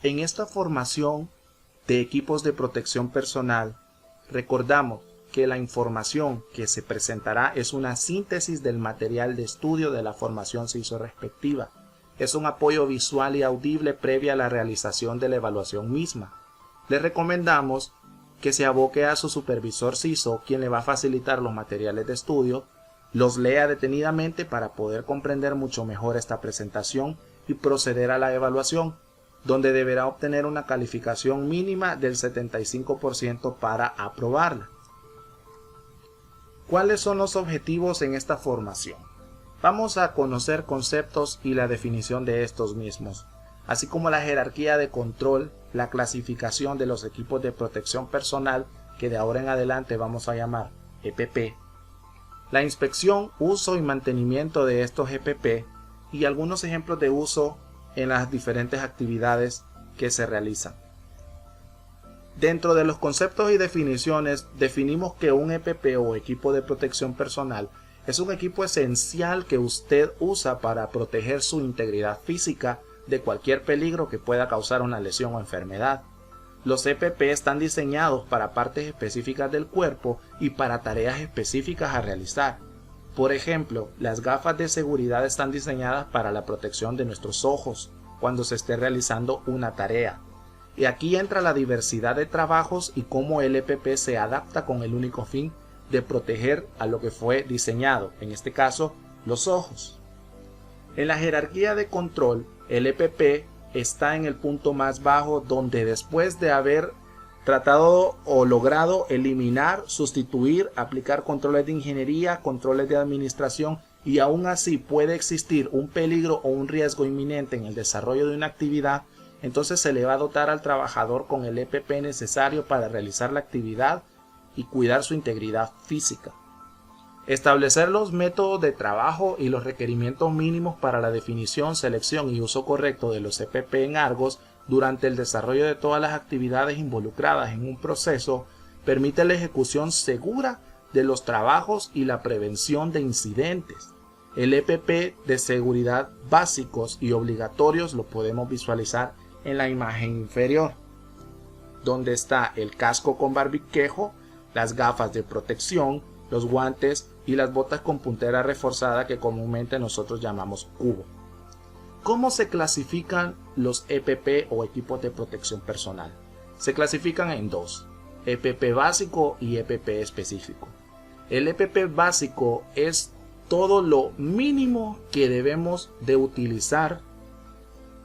En esta formación de equipos de protección personal, recordamos que la información que se presentará es una síntesis del material de estudio de la formación CISO respectiva. Es un apoyo visual y audible previa a la realización de la evaluación misma. Le recomendamos que se aboque a su supervisor CISO, quien le va a facilitar los materiales de estudio, los lea detenidamente para poder comprender mucho mejor esta presentación y proceder a la evaluación, donde deberá obtener una calificación mínima del 75% para aprobarla. ¿Cuáles son los objetivos en esta formación? Vamos a conocer conceptos y la definición de estos mismos, así como la jerarquía de control, la clasificación de los equipos de protección personal, que de ahora en adelante vamos a llamar EPP, la inspección, uso y mantenimiento de estos EPP y algunos ejemplos de uso en las diferentes actividades que se realizan. Dentro de los conceptos y definiciones, definimos que un EPP o equipo de protección personal es un equipo esencial que usted usa para proteger su integridad física de cualquier peligro que pueda causar una lesión o enfermedad. Los EPP están diseñados para partes específicas del cuerpo y para tareas específicas a realizar. Por ejemplo, las gafas de seguridad están diseñadas para la protección de nuestros ojos cuando se esté realizando una tarea. Y aquí entra la diversidad de trabajos y cómo el EPP se adapta con el único fin de proteger a lo que fue diseñado, en este caso, los ojos. En la jerarquía de control, el EPP está en el punto más bajo, donde después de haber tratado o logrado eliminar, sustituir, aplicar controles de ingeniería, controles de administración, y aún así puede existir un peligro o un riesgo inminente en el desarrollo de una actividad, entonces se le va a dotar al trabajador con el EPP necesario para realizar la actividad y cuidar su integridad física. Establecer los métodos de trabajo y los requerimientos mínimos para la definición, selección y uso correcto de los EPP en Argos durante el desarrollo de todas las actividades involucradas en un proceso permite la ejecución segura de los trabajos y la prevención de incidentes. El EPP de seguridad básicos y obligatorios lo podemos visualizar en la imagen inferior, donde está el casco con barbiquejo, las gafas de protección, los guantes y las botas con puntera reforzada que comúnmente nosotros llamamos cubo. ¿Cómo se clasifican los EPP o equipos de protección personal? Se clasifican en dos, EPP básico y EPP específico. El EPP básico es todo lo mínimo que debemos de utilizar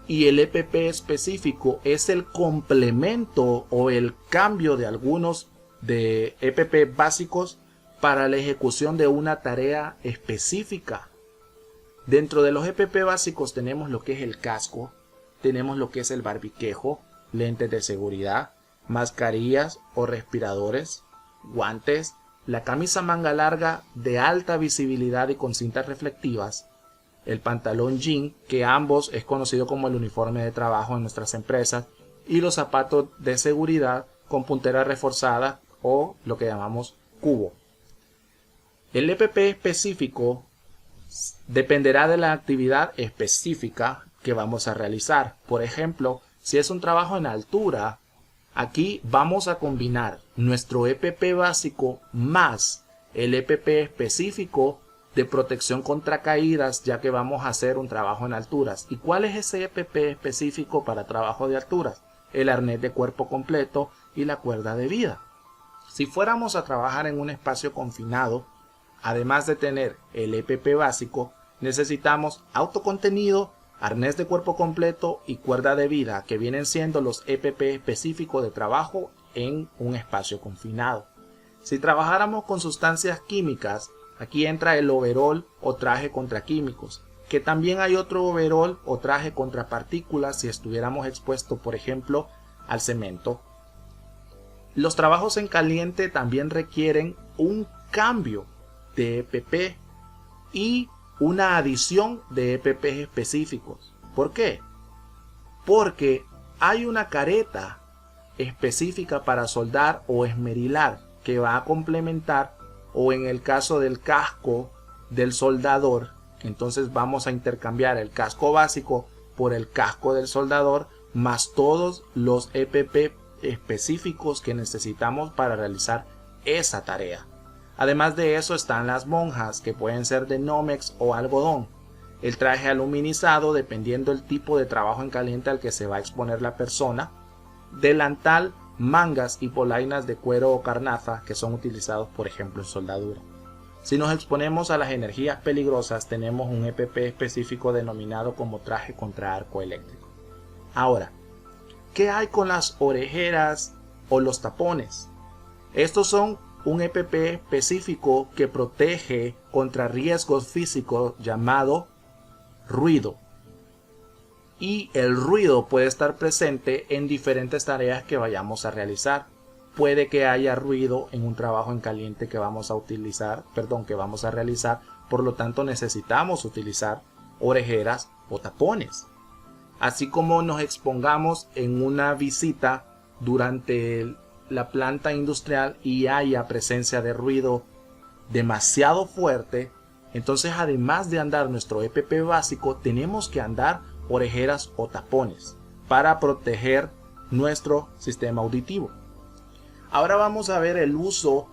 y el EPP específico es el complemento o el cambio de algunos de EPP básicos para la ejecución de una tarea específica. Dentro de los EPP básicos tenemos lo que es el casco, tenemos lo que es el barbiquejo, lentes de seguridad, mascarillas o respiradores, guantes, la camisa manga larga de alta visibilidad y con cintas reflectivas, el pantalón jean, que ambos es conocido como el uniforme de trabajo en nuestras empresas, y los zapatos de seguridad con puntera reforzada o lo que llamamos cubo. El EPP específico dependerá de la actividad específica que vamos a realizar. Por ejemplo, si es un trabajo en altura, aquí vamos a combinar nuestro EPP básico más el EPP específico de protección contra caídas, ya que vamos a hacer un trabajo en alturas. ¿Y cuál es ese EPP específico para trabajo de alturas? El arnés de cuerpo completo y la cuerda de vida. Si fuéramos a trabajar en un espacio confinado, además de tener el EPP básico, necesitamos autocontenido, arnés de cuerpo completo y cuerda de vida, que vienen siendo los EPP específicos de trabajo en un espacio confinado. Si trabajáramos con sustancias químicas, aquí entra el overol o traje contra químicos, que también hay otro overol o traje contra partículas si estuviéramos expuestos, por ejemplo, al cemento. Los trabajos en caliente también requieren un cambio de EPP y una adición de EPP específicos. ¿Por qué? Porque hay una careta específica para soldar o esmerilar que va a complementar, o en el caso del casco del soldador, entonces vamos a intercambiar el casco básico por el casco del soldador más todos los EPP específicos que necesitamos para realizar esa tarea. Además de eso están las monjas, que pueden ser de Nomex o algodón, el traje aluminizado dependiendo del tipo de trabajo en caliente al que se va a exponer la persona, delantal, mangas y polainas de cuero o carnaza que son utilizados por ejemplo en soldadura. Si nos exponemos a las energías peligrosas tenemos un EPP específico denominado como traje contra arco eléctrico. Ahora, ¿qué hay con las orejeras o los tapones? Estos son un EPP específico que protege contra riesgos físicos llamado ruido. Y el ruido puede estar presente en diferentes tareas que vayamos a realizar. Puede que haya ruido en un trabajo en caliente que vamos a realizar, por lo tanto necesitamos utilizar orejeras o tapones. Así como nos expongamos en una visita durante la planta industrial y haya presencia de ruido demasiado fuerte, entonces además de andar nuestro EPP básico, tenemos que andar orejeras o tapones para proteger nuestro sistema auditivo. Ahora vamos a ver el uso,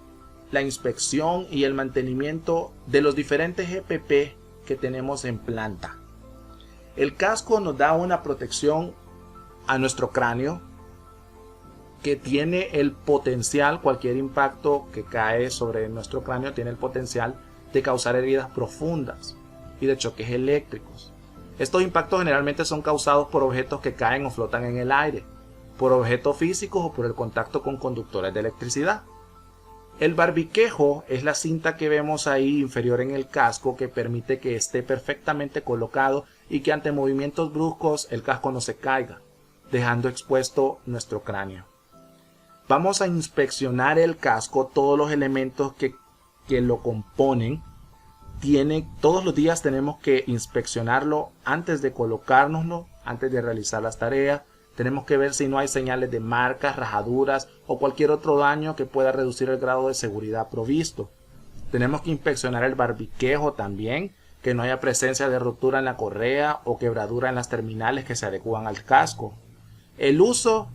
la inspección y el mantenimiento de los diferentes EPP que tenemos en planta. El casco nos da una protección a nuestro cráneo que tiene el potencial, cualquier impacto que cae sobre nuestro cráneo tiene el potencial de causar heridas profundas y de choques eléctricos. Estos impactos generalmente son causados por objetos que caen o flotan en el aire, por objetos físicos o por el contacto con conductores de electricidad. El barbiquejo es la cinta que vemos ahí inferior en el casco que permite que esté perfectamente colocado y que ante movimientos bruscos el casco no se caiga, dejando expuesto nuestro cráneo. Vamos a inspeccionar el casco, todos los elementos que lo componen. Todos los días tenemos que inspeccionarlo antes de colocárnoslo, antes de realizar las tareas. Tenemos que ver si no hay señales de marcas, rajaduras o cualquier otro daño que pueda reducir el grado de seguridad provisto. Tenemos que inspeccionar el barbiquejo también, que no haya presencia de ruptura en la correa o quebradura en las terminales que se adecúan al casco. El uso,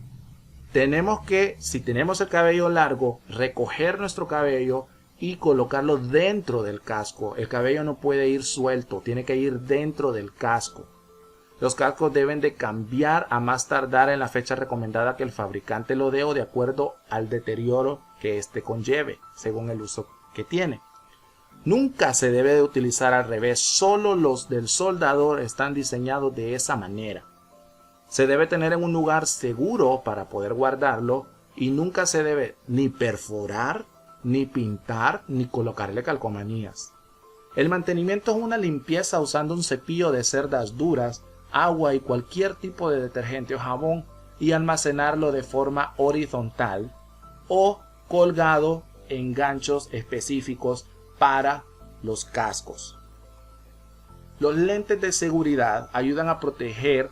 tenemos que, si tenemos el cabello largo, recoger nuestro cabello y colocarlo dentro del casco. El cabello no puede ir suelto, tiene que ir dentro del casco. Los cascos deben de cambiar a más tardar en la fecha recomendada que el fabricante lo dé o de acuerdo al deterioro que éste conlleve, según el uso que tiene. Nunca se debe de utilizar al revés, solo los del soldador están diseñados de esa manera. Se debe tener en un lugar seguro para poder guardarlo y nunca se debe ni perforar, ni pintar, ni colocarle calcomanías. El mantenimiento es una limpieza usando un cepillo de cerdas duras, agua y cualquier tipo de detergente o jabón y almacenarlo de forma horizontal o colgado en ganchos específicos para los cascos. Los lentes de seguridad ayudan a proteger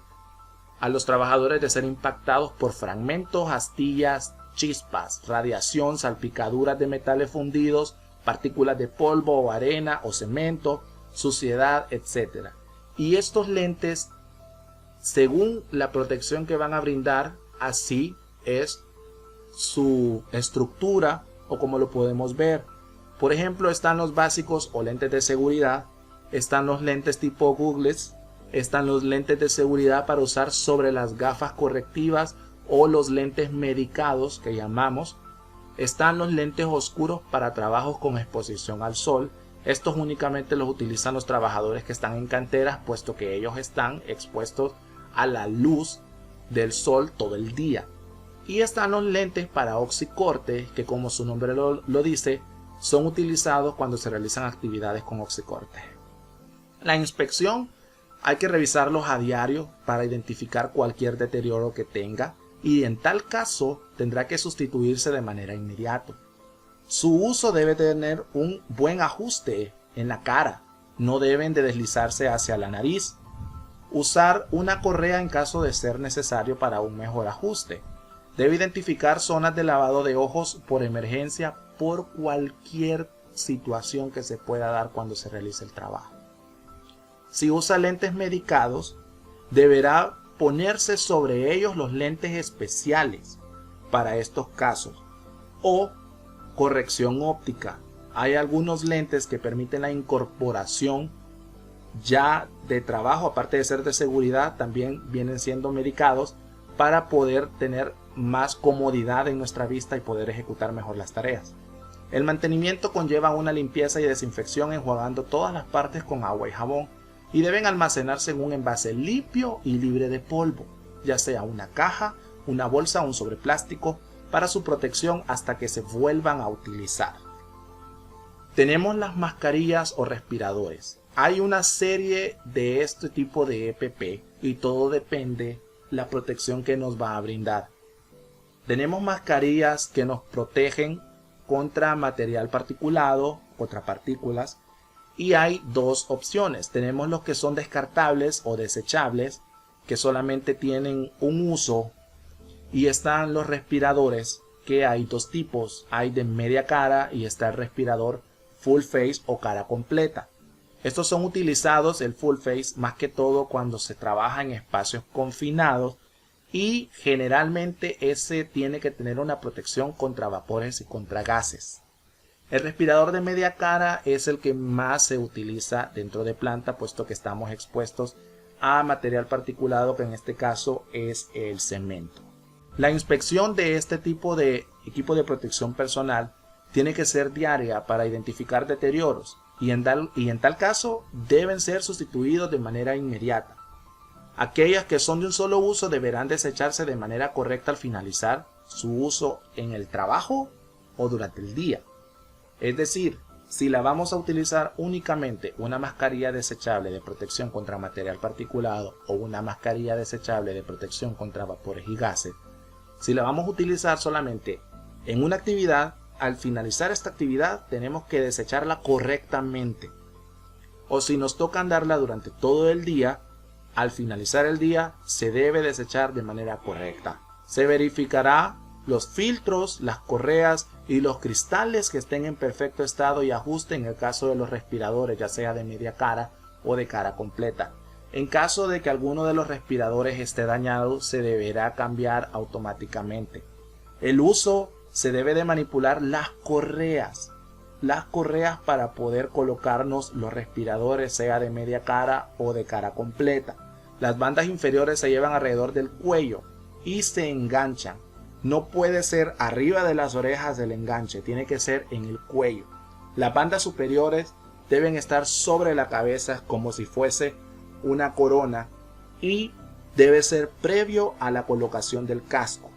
a los trabajadores de ser impactados por fragmentos, astillas, chispas, radiación, salpicaduras de metales fundidos, partículas de polvo o arena o cemento, suciedad, etc. Y estos lentes, según la protección que van a brindar, así es su estructura o como lo podemos ver. Por ejemplo, están los básicos o lentes de seguridad, están los lentes tipo googles, están los lentes de seguridad para usar sobre las gafas correctivas o los lentes medicados que llamamos. Están los lentes oscuros para trabajos con exposición al sol. Estos únicamente los utilizan los trabajadores que están en canteras, puesto que ellos están expuestos a la luz del sol todo el día. Y están los lentes para oxicorte, que como su nombre lo dice, son utilizados cuando se realizan actividades con oxicorte. La inspección hay que revisarlos a diario para identificar cualquier deterioro que tenga y en tal caso tendrá que sustituirse de manera inmediata. Su uso debe tener un buen ajuste en la cara, no deben de deslizarse hacia la nariz. Usar una correa en caso de ser necesario para un mejor ajuste. Debe identificar zonas de lavado de ojos por emergencia por cualquier situación que se pueda dar cuando se realice el trabajo. Si usa lentes medicados, deberá ponerse sobre ellos los lentes especiales para estos casos o corrección óptica. Hay algunos lentes que permiten la incorporación ya de trabajo, aparte de ser de seguridad, también vienen siendo medicados para poder tener más comodidad en nuestra vista y poder ejecutar mejor las tareas. El mantenimiento conlleva una limpieza y desinfección enjuagando todas las partes con agua y jabón y deben almacenarse en un envase limpio y libre de polvo, ya sea una caja, una bolsa o un sobreplástico, para su protección hasta que se vuelvan a utilizar. Tenemos las mascarillas o respiradores. Hay una serie de este tipo de EPP y todo depende la protección que nos va a brindar. Tenemos mascarillas que nos protegen contra material particulado, contra partículas, y hay dos opciones. Tenemos los que son descartables o desechables, que solamente tienen un uso, y están los respiradores, que hay dos tipos. Hay de media cara y está el respirador full face o cara completa. Estos son utilizados, el full face, más que todo cuando se trabaja en espacios confinados, y generalmente ese tiene que tener una protección contra vapores y contra gases. El respirador de media cara es el que más se utiliza dentro de planta, puesto que estamos expuestos a material particulado, que en este caso es el cemento. La inspección de este tipo de equipo de protección personal tiene que ser diaria para identificar deterioros y en tal caso deben ser sustituidos de manera inmediata. Aquellas que son de un solo uso deberán desecharse de manera correcta al finalizar su uso en el trabajo o durante el día. Es decir, si la vamos a utilizar únicamente una mascarilla desechable de protección contra material particulado o una mascarilla desechable de protección contra vapores y gases, si la vamos a utilizar solamente en una actividad, al finalizar esta actividad tenemos que desecharla correctamente. O si nos toca andarla durante todo el día, al finalizar el día se debe desechar de manera correcta. Se verificará los filtros, las correas y los cristales que estén en perfecto estado y ajuste en el caso de los respiradores, ya sea de media cara o de cara completa. En caso de que alguno de los respiradores esté dañado, se deberá cambiar automáticamente. El uso se debe de manipular las correas para poder colocarnos los respiradores, sea de media cara o de cara completa. Las bandas inferiores se llevan alrededor del cuello y se enganchan. No puede ser arriba de las orejas del enganche, tiene que ser en el cuello. Las bandas superiores deben estar sobre la cabeza como si fuese una corona y debe ser previo a la colocación del casco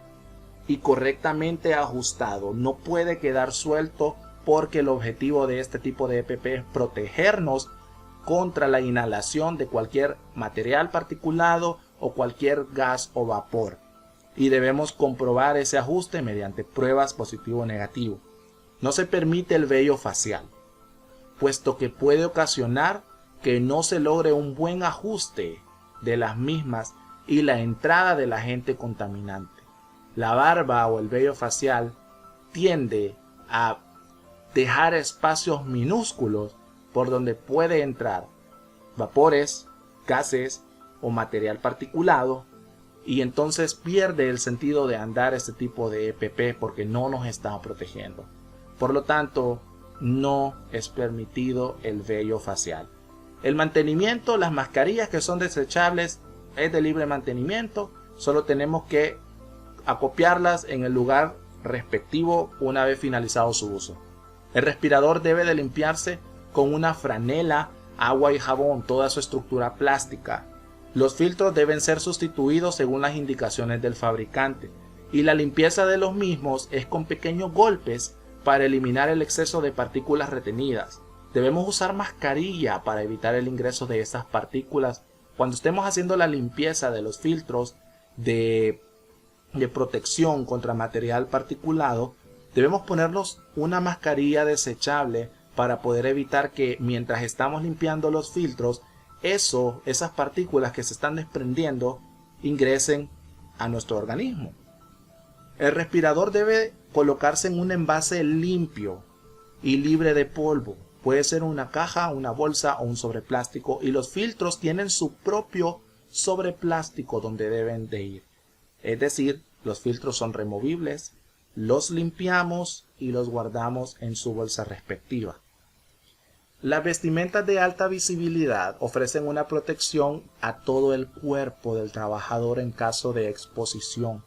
y correctamente ajustado. No puede quedar suelto, porque el objetivo de este tipo de EPP es protegernos contra la inhalación de cualquier material particulado o cualquier gas o vapor, y debemos comprobar ese ajuste mediante pruebas positivo o negativo. No se permite el vello facial, puesto que puede ocasionar que no se logre un buen ajuste de las mismas y la entrada del agente contaminante. La barba o el vello facial tiende a dejar espacios minúsculos por donde puede entrar vapores, gases o material particulado, y entonces pierde el sentido de andar este tipo de EPP porque no nos está protegiendo. Por lo tanto, no es permitido el vello facial. El mantenimiento, las mascarillas que son desechables es de libre mantenimiento, solo tenemos que acopiarlas en el lugar respectivo una vez finalizado su uso. El respirador debe de limpiarse con una franela, agua y jabón, toda su estructura plástica. Los filtros deben ser sustituidos según las indicaciones del fabricante, y la limpieza de los mismos es con pequeños golpes para eliminar el exceso de partículas retenidas. Debemos usar mascarilla para evitar el ingreso de estas partículas cuando estemos haciendo la limpieza de los filtros de protección contra material particulado. Debemos ponernos una mascarilla desechable para poder evitar que mientras estamos limpiando los filtros, esas partículas que se están desprendiendo ingresen a nuestro organismo. El respirador debe colocarse en un envase limpio y libre de polvo. Puede ser una caja, una bolsa o un sobreplástico, y los filtros tienen su propio sobre plástico donde deben de ir. Es decir, los filtros son removibles, los limpiamos y los guardamos en su bolsa respectiva. Las vestimentas de alta visibilidad ofrecen una protección a todo el cuerpo del trabajador en caso de exposición.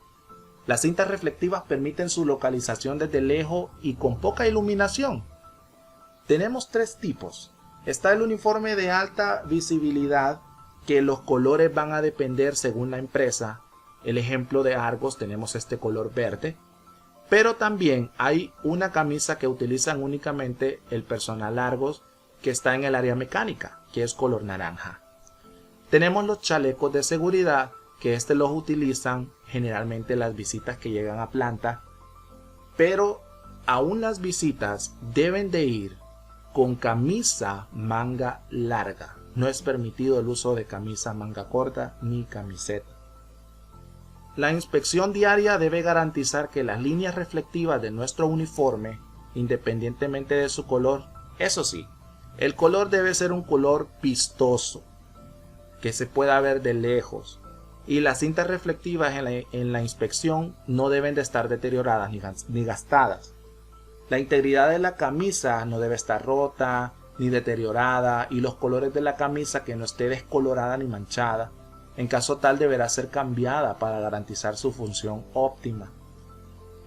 Las cintas reflectivas permiten su localización desde lejos y con poca iluminación. Tenemos tres tipos. Está el uniforme de alta visibilidad, que los colores van a depender según la empresa. El ejemplo de Argos tenemos este color verde. Pero también hay una camisa que utilizan únicamente el personal Argos, que está en el área mecánica, que es color naranja. Tenemos los chalecos de seguridad, que los utilizan generalmente las visitas que llegan a planta, pero aún las visitas deben de ir con camisa manga larga. No es permitido el uso de camisa manga corta ni camiseta. La inspección diaria debe garantizar que las líneas reflectivas de nuestro uniforme, independientemente de su color, eso sí, el color debe ser un color vistoso, que se pueda ver de lejos, y las cintas reflectivas en la inspección no deben de estar deterioradas ni gastadas. La integridad de la camisa no debe estar rota ni deteriorada, y los colores de la camisa que no esté descolorada ni manchada. En caso tal deberá ser cambiada para garantizar su función óptima.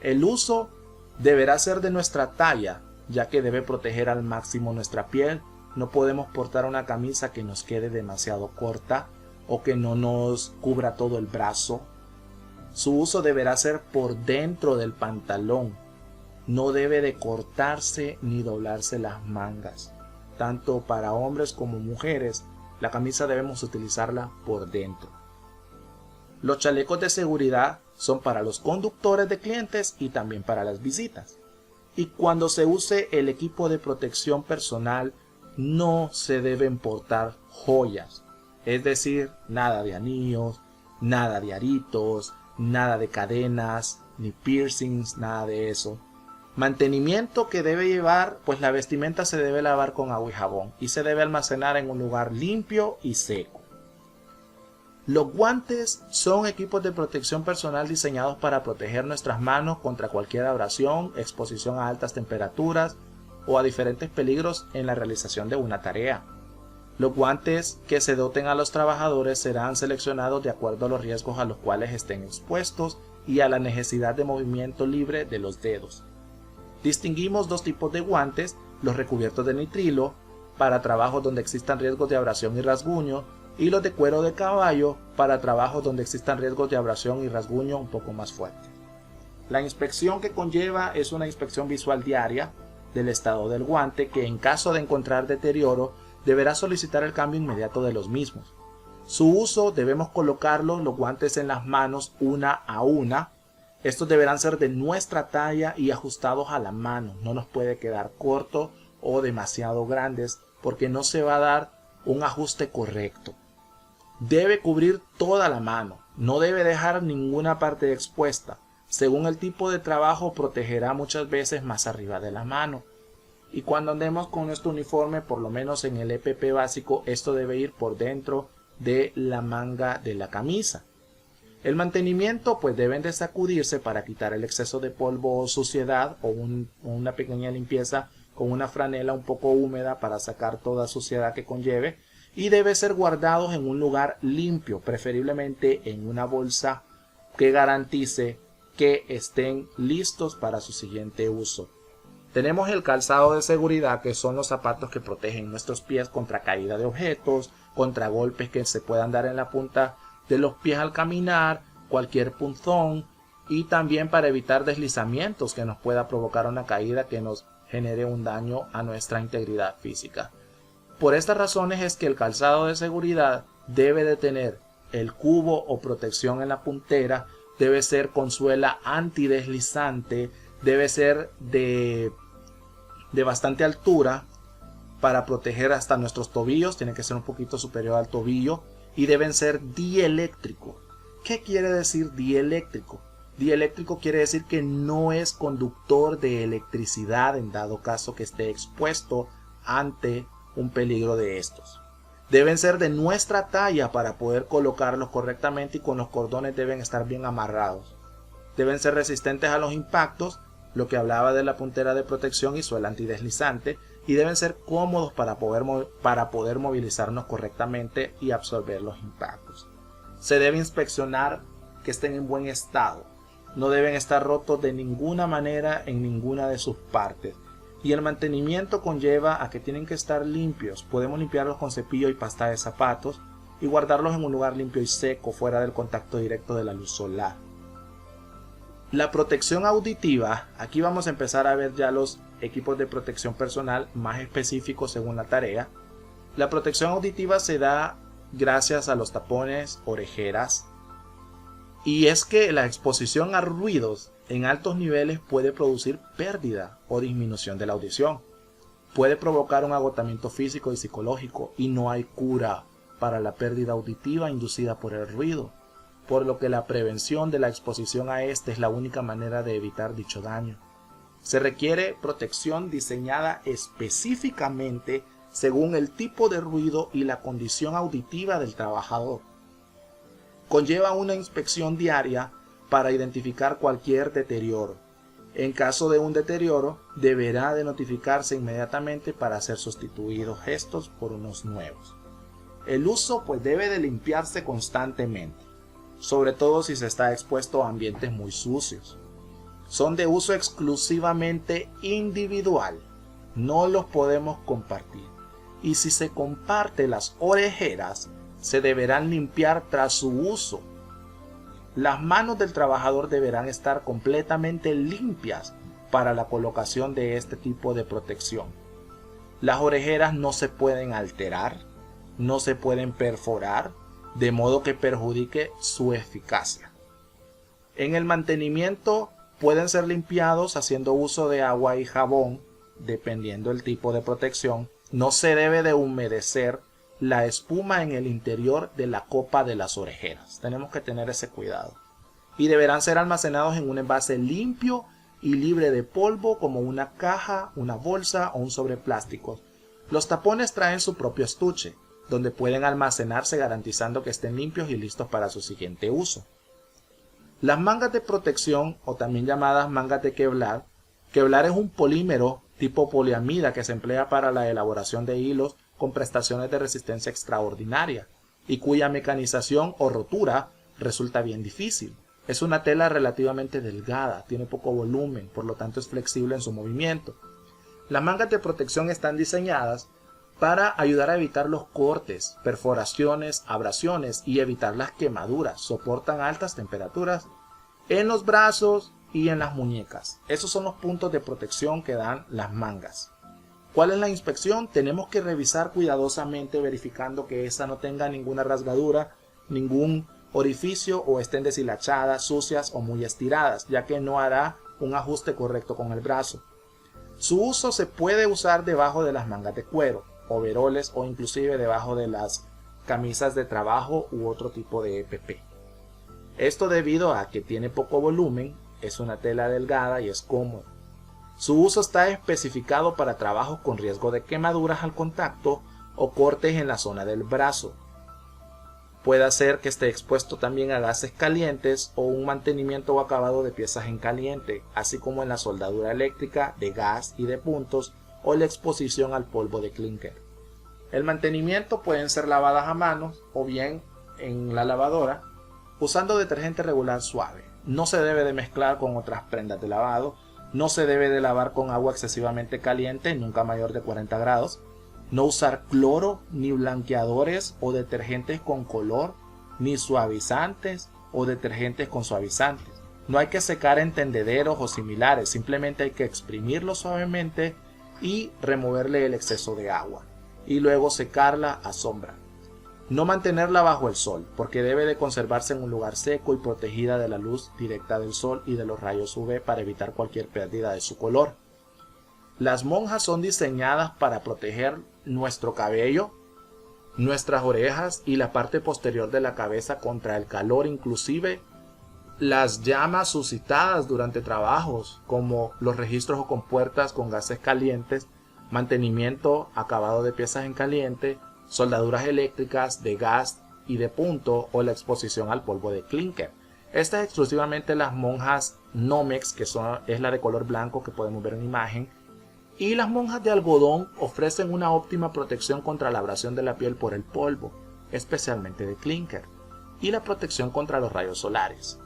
El uso deberá ser de nuestra talla, ya que debe proteger al máximo nuestra piel. No podemos portar una camisa que nos quede demasiado corta o que no nos cubra todo el brazo. Su uso deberá ser por dentro del pantalón. No debe de cortarse ni doblarse las mangas. Tanto para hombres como mujeres, la camisa debemos utilizarla por dentro. Los chalecos de seguridad son para los conductores de clientes y también para las visitas. Y cuando se use el equipo de protección personal, no se deben portar joyas. Es decir, nada de anillos, nada de aritos, nada de cadenas, ni piercings, nada de eso. Mantenimiento que debe llevar, pues la vestimenta se debe lavar con agua y jabón y se debe almacenar en un lugar limpio y seco. Los guantes son equipos de protección personal diseñados para proteger nuestras manos contra cualquier abrasión, exposición a altas temperaturas o a diferentes peligros en la realización de una tarea. Los guantes que se doten a los trabajadores serán seleccionados de acuerdo a los riesgos a los cuales estén expuestos y a la necesidad de movimiento libre de los dedos. Distinguimos dos tipos de guantes: los recubiertos de nitrilo para trabajos donde existan riesgos de abrasión y rasguño, y los de cuero de caballo para trabajos donde existan riesgos de abrasión y rasguño un poco más fuertes. La inspección que conlleva es una inspección visual diaria del estado del guante, que en caso de encontrar deterioro deberá solicitar el cambio inmediato de los mismos. Su uso debemos colocarlos los guantes en las manos una a una. Estos deberán ser de nuestra talla y ajustados a la mano. No nos puede quedar corto o demasiado grandes porque no se va a dar un ajuste correcto. Debe cubrir toda la mano, no debe dejar ninguna parte expuesta. Según el tipo de trabajo, protegerá muchas veces más arriba de la mano. Y cuando andemos con nuestro uniforme, por lo menos en el EPP básico, esto debe ir por dentro de la manga de la camisa. El mantenimiento, pues deben de sacudirse para quitar el exceso de polvo o suciedad, o una pequeña limpieza con una franela un poco húmeda para sacar toda suciedad que conlleve. Y debe ser guardados en un lugar limpio, preferiblemente en una bolsa que garantice que estén listos para su siguiente uso. Tenemos el calzado de seguridad, que son los zapatos que protegen nuestros pies contra caída de objetos, contra golpes que se puedan dar en la punta de los pies al caminar, cualquier punzón, y también para evitar deslizamientos que nos pueda provocar una caída que nos genere un daño a nuestra integridad física. Por estas razones es que el calzado de seguridad debe de tener el cubo o protección en la puntera, debe ser con suela antideslizante, debe ser de bastante altura para proteger hasta nuestros tobillos, tiene que ser un poquito superior al tobillo, y deben ser dieléctricos. ¿Qué quiere decir dieléctrico? Dieléctrico quiere decir que no es conductor de electricidad en dado caso que esté expuesto ante un peligro de estos. Deben ser de nuestra talla para poder colocarlos correctamente y con los cordones deben estar bien amarrados. Deben ser resistentes a los impactos, lo que hablaba de la puntera de protección y suela antideslizante, y deben ser cómodos para poder movilizarnos correctamente y absorber los impactos. Se debe inspeccionar que estén en buen estado. No deben estar rotos de ninguna manera en ninguna de sus partes. Y el mantenimiento conlleva a que tienen que estar limpios. Podemos limpiarlos con cepillo y pasta de zapatos y guardarlos en un lugar limpio y seco, fuera del contacto directo de la luz solar. La protección auditiva, aquí vamos a empezar a ver ya los equipos de protección personal más específicos según la tarea. La protección auditiva se da gracias a los tapones, orejeras, y es que la exposición a ruidos en altos niveles puede producir pérdida o disminución de la audición. Puede provocar un agotamiento físico y psicológico y no hay cura para la pérdida auditiva inducida por el ruido, por lo que la prevención de la exposición a este es la única manera de evitar dicho daño. Se requiere protección diseñada específicamente según el tipo de ruido y la condición auditiva del trabajador. Conlleva una inspección diaria para identificar cualquier deterioro. En caso de un deterioro, deberá de notificarse inmediatamente para ser sustituidos estos por unos nuevos. El uso pues debe de limpiarse constantemente, sobre todo si se está expuesto a ambientes muy sucios. Son de uso exclusivamente individual, no los podemos compartir. Y si se comparte las orejeras, se deberán limpiar tras su uso. Las manos del trabajador deberán estar completamente limpias para la colocación de este tipo de protección. Las orejeras no se pueden alterar, no se pueden perforar, de modo que perjudique su eficacia. En el mantenimiento pueden ser limpiados haciendo uso de agua y jabón, dependiendo del tipo de protección. No se debe de humedecer la espuma en el interior de la copa de las orejeras. Tenemos que tener ese cuidado. Y deberán ser almacenados en un envase limpio y libre de polvo, como una caja, una bolsa o un sobre plástico. Los tapones traen su propio estuche, donde pueden almacenarse garantizando que estén limpios y listos para su siguiente uso. Las mangas de protección, o también llamadas mangas de Kevlar. Kevlar es un polímero tipo poliamida que se emplea para la elaboración de hilos con prestaciones de resistencia extraordinaria y cuya mecanización o rotura resulta bien difícil. Es una tela relativamente delgada, tiene poco volumen, por lo tanto es flexible en su movimiento. Las mangas de protección están diseñadas para ayudar a evitar los cortes, perforaciones, abrasiones y evitar las quemaduras. Soportan altas temperaturas en los brazos y en las muñecas. Esos son los puntos de protección que dan las mangas. ¿Cuál es la inspección? Tenemos que revisar cuidadosamente, verificando que esta no tenga ninguna rasgadura, ningún orificio o estén deshilachadas, sucias o muy estiradas, ya que no hará un ajuste correcto con el brazo. Su uso se puede usar debajo de las mangas de cuero, overoles o inclusive debajo de las camisas de trabajo u otro tipo de EPP. Esto debido a que tiene poco volumen, es una tela delgada y es cómodo. Su uso está especificado para trabajos con riesgo de quemaduras al contacto o cortes en la zona del brazo. Puede ser que esté expuesto también a gases calientes o un mantenimiento o acabado de piezas en caliente, así como en la soldadura eléctrica, de gas y de puntos o la exposición al polvo de clinker. El mantenimiento pueden ser lavadas a mano o bien en la lavadora usando detergente regular suave. No se debe de mezclar con otras prendas de lavado. No se debe de lavar con agua excesivamente caliente, nunca mayor de 40 grados. No usar cloro, ni blanqueadores o detergentes con color, ni suavizantes o detergentes con suavizantes. No hay que secar en tendederos o similares, simplemente hay que exprimirlo suavemente y removerle el exceso de agua. Y luego secarla a sombra. No mantenerla bajo el sol, porque debe de conservarse en un lugar seco y protegida de la luz directa del sol y de los rayos UV para evitar cualquier pérdida de su color. Las monjas son diseñadas para proteger nuestro cabello, nuestras orejas y la parte posterior de la cabeza contra el calor, inclusive las llamas suscitadas durante trabajos como los registros o compuertas con gases calientes, mantenimiento, acabado de piezas en caliente, soldaduras eléctricas, de gas y de punto o la exposición al polvo de clinker. Estas exclusivamente las monjas Nomex, que es la de color blanco que podemos ver en imagen, y las monjas de algodón ofrecen una óptima protección contra la abrasión de la piel por el polvo, especialmente de clinker, y la protección contra los rayos solares.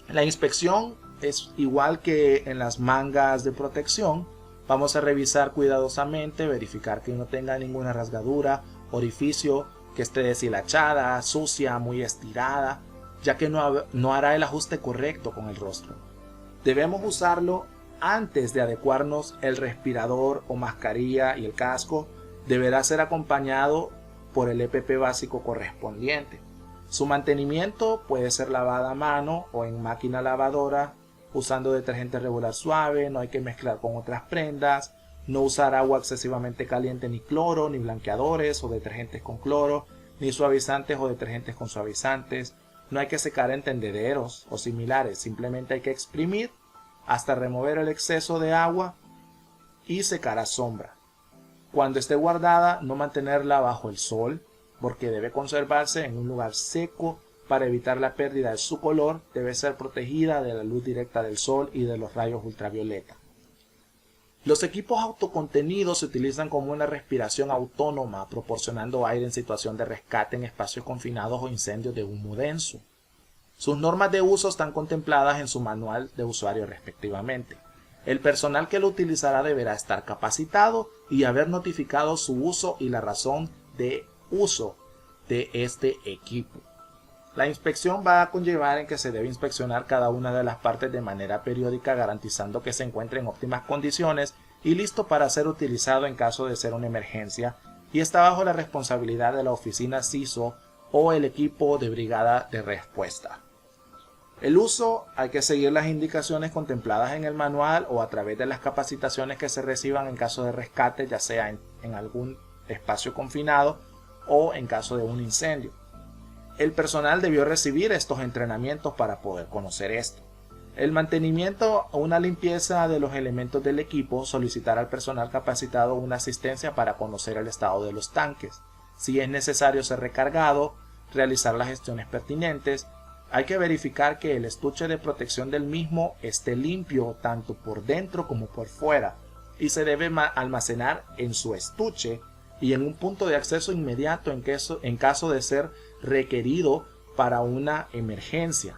La inspección es igual que en las mangas de protección. Vamos a revisar cuidadosamente, verificar que no tenga ninguna rasgadura, orificio, que esté deshilachada, sucia, muy estirada, ya que no hará el ajuste correcto con el rostro. Debemos usarlo antes de adecuarnos. El respirador o mascarilla y el casco deberá ser acompañado por el EPP básico correspondiente. Su mantenimiento puede ser lavada a mano o en máquina lavadora usando detergente regular suave. No hay que mezclar con otras prendas, no usar agua excesivamente caliente, ni cloro, ni blanqueadores o detergentes con cloro, ni suavizantes o detergentes con suavizantes. No hay que secar en tendederos o similares, simplemente hay que exprimir hasta remover el exceso de agua y secar a sombra. Cuando esté guardada, no mantenerla bajo el sol, porque debe conservarse en un lugar seco para evitar la pérdida de su color. Debe ser protegida de la luz directa del sol y de los rayos ultravioleta. Los equipos autocontenidos se utilizan como una respiración autónoma, proporcionando aire en situación de rescate en espacios confinados o incendios de humo denso. Sus normas de uso están contempladas en su manual de usuario respectivamente. El personal que lo utilizará deberá estar capacitado y haber notificado su uso y la razón de uso de este equipo. La inspección va a conllevar en que se debe inspeccionar cada una de las partes de manera periódica, garantizando que se encuentre en óptimas condiciones y listo para ser utilizado en caso de ser una emergencia, y está bajo la responsabilidad de la oficina CISO o el equipo de brigada de respuesta. El uso: hay que seguir las indicaciones contempladas en el manual o a través de las capacitaciones que se reciban en caso de rescate, ya sea en algún espacio confinado o en caso de un incendio. El personal debió recibir estos entrenamientos para poder conocer esto. El mantenimiento o una limpieza de los elementos del equipo: solicitar al personal capacitado una asistencia para conocer el estado de los tanques. Si es necesario ser recargado, realizar las gestiones pertinentes. Hay que verificar que el estuche de protección del mismo esté limpio tanto por dentro como por fuera, y se debe almacenar en su estuche y en un punto de acceso inmediato en caso de ser requerido para una emergencia.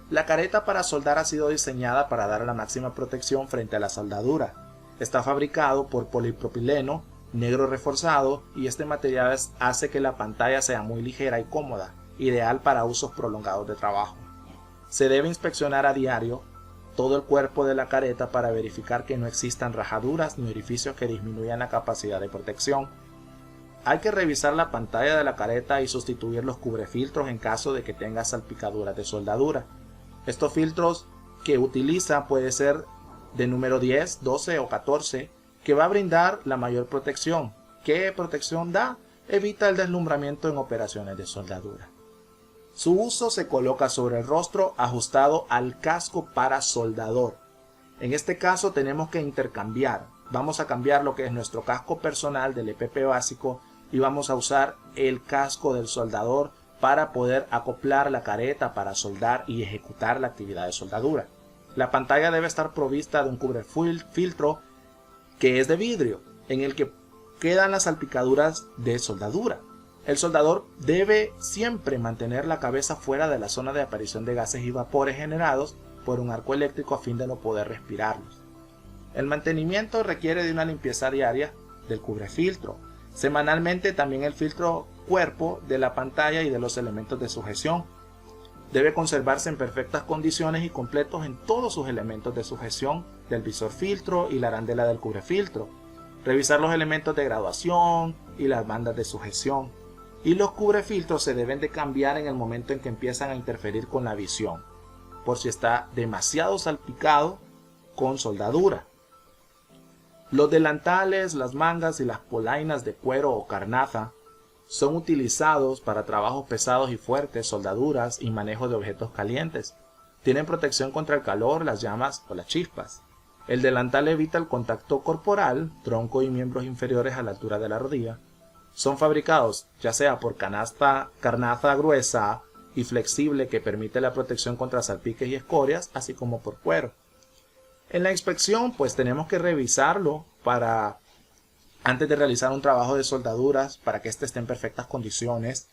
La careta para soldar ha sido diseñada para dar la máxima protección frente a la soldadura. Está fabricado por polipropileno negro reforzado, y este material hace que la pantalla sea muy ligera y cómoda, ideal para usos prolongados de trabajo. Se debe inspeccionar a diario todo el cuerpo de la careta para verificar que no existan rajaduras ni orificios que disminuyan la capacidad de protección. Hay que revisar la pantalla de la careta y sustituir los cubrefiltros en caso de que tenga salpicaduras de soldadura. Estos filtros que utiliza puede ser de número 10, 12 o 14, que va a brindar la mayor protección. ¿Qué protección da? Evita el deslumbramiento en operaciones de soldadura. Su uso: se coloca sobre el rostro ajustado al casco para soldador. En este caso tenemos que intercambiar. Vamos a cambiar lo que es nuestro casco personal del EPP básico y vamos a usar el casco del soldador para poder acoplar la careta para soldar y ejecutar la actividad de soldadura. La pantalla debe estar provista de un cubrefiltro que es de vidrio, en el que quedan las salpicaduras de soldadura. El soldador debe siempre mantener la cabeza fuera de la zona de aparición de gases y vapores generados por un arco eléctrico a fin de no poder respirarlos. El mantenimiento requiere de una limpieza diaria del cubrefiltro. Semanalmente también el filtro cuerpo de la pantalla y de los elementos de sujeción. Debe conservarse en perfectas condiciones y completos en todos sus elementos de sujeción del visor filtro y la arandela del cubrefiltro. Revisar los elementos de graduación y las bandas de sujeción. Y los cubrefiltros se deben de cambiar en el momento en que empiezan a interferir con la visión, por si está demasiado salpicado con soldadura. Los delantales, las mangas y las polainas de cuero o carnaza son utilizados para trabajos pesados y fuertes, soldaduras y manejo de objetos calientes. Tienen protección contra el calor, las llamas o las chispas. El delantal evita el contacto corporal, tronco y miembros inferiores a la altura de la rodilla. Son fabricados ya sea por carnaza gruesa y flexible que permite la protección contra salpiques y escorias, así como por cuero. En la inspección pues tenemos que revisarlo antes de realizar un trabajo de soldaduras para que éste esté en perfectas condiciones.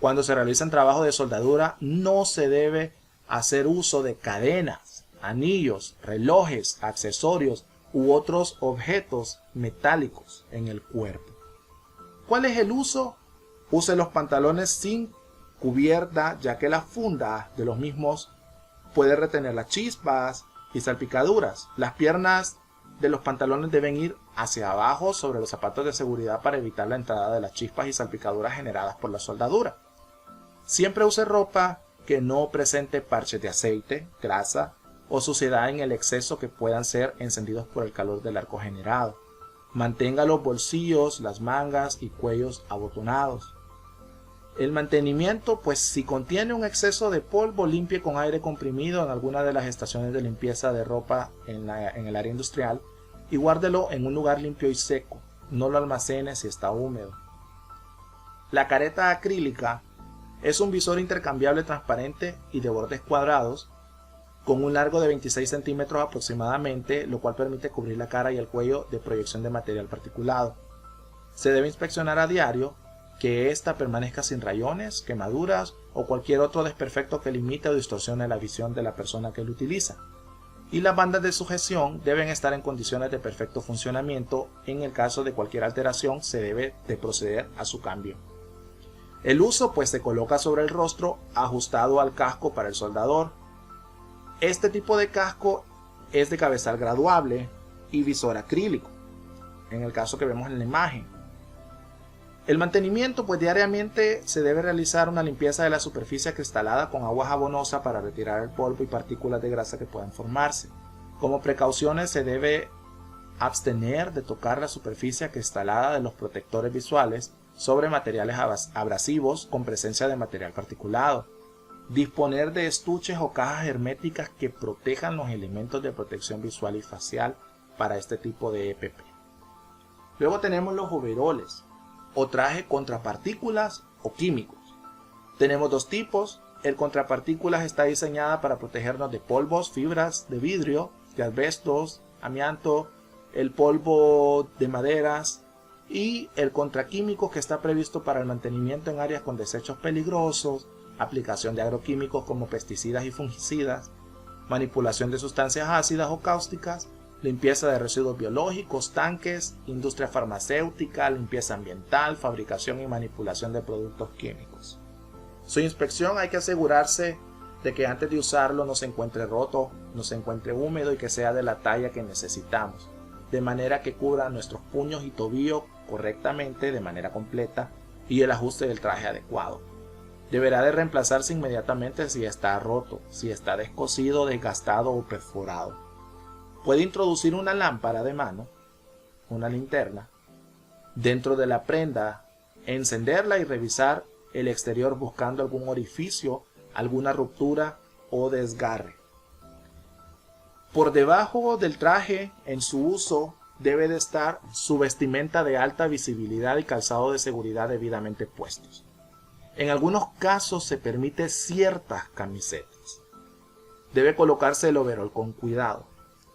Cuando se realizan trabajos de soldadura no se debe hacer uso de cadenas, anillos, relojes, accesorios u otros objetos metálicos en el cuerpo. ¿Cuál es el uso? Use los pantalones sin cubierta, ya que la funda de los mismos puede retener las chispas y salpicaduras. Las piernas de los pantalones deben ir hacia abajo sobre los zapatos de seguridad para evitar la entrada de las chispas y salpicaduras generadas por la soldadura. Siempre use ropa que no presente parches de aceite, grasa o suciedad en el exceso que puedan ser encendidos por el calor del arco generado. Mantenga los bolsillos, las mangas y cuellos abotonados. El mantenimiento, pues si contiene un exceso de polvo, limpie con aire comprimido en alguna de las estaciones de limpieza de ropa en el área industrial y guárdelo en un lugar limpio y seco. No lo almacene si está húmedo. La careta acrílica es un visor intercambiable transparente y de bordes cuadrados con un largo de 26 centímetros aproximadamente, lo cual permite cubrir la cara y el cuello de proyección de material particulado. Se debe inspeccionar a diario que ésta permanezca sin rayones, quemaduras o cualquier otro desperfecto que limite o distorsione la visión de la persona que lo utiliza. Y las bandas de sujeción deben estar en condiciones de perfecto funcionamiento. En el caso de cualquier alteración se debe de proceder a su cambio. El uso pues se coloca sobre el rostro ajustado al casco para el soldador. Este tipo de casco es de cabezal graduable y visor acrílico, en el caso que vemos en la imagen. El mantenimiento, pues diariamente se debe realizar una limpieza de la superficie acristalada con agua jabonosa para retirar el polvo y partículas de grasa que puedan formarse. Como precauciones se debe abstener de tocar la superficie acristalada de los protectores visuales sobre materiales abrasivos con presencia de material particulado. Disponer de estuches o cajas herméticas que protejan los elementos de protección visual y facial para este tipo de EPP. Luego tenemos los overoles o traje contra partículas o químicos. Tenemos dos tipos. El contra partículas está diseñada para protegernos de polvos, fibras de vidrio, de asbestos, amianto, el polvo de maderas, y el contra químicos que está previsto para el mantenimiento en áreas con desechos peligrosos, aplicación de agroquímicos como pesticidas y fungicidas, manipulación de sustancias ácidas o cáusticas, limpieza de residuos biológicos, tanques, industria farmacéutica, limpieza ambiental, fabricación y manipulación de productos químicos. Su inspección hay que asegurarse de que antes de usarlo no se encuentre roto, no se encuentre húmedo y que sea de la talla que necesitamos, de manera que cubra nuestros puños y tobillo correctamente de manera completa y el ajuste del traje adecuado. Deberá de reemplazarse inmediatamente si está roto, si está descosido, desgastado o perforado. Puede introducir una lámpara de mano, una linterna, dentro de la prenda, encenderla y revisar el exterior buscando algún orificio, alguna ruptura o desgarre. Por debajo del traje, en su uso, debe de estar su vestimenta de alta visibilidad y calzado de seguridad debidamente puestos. En algunos casos se permite ciertas camisetas. Debe colocarse el overol con cuidado.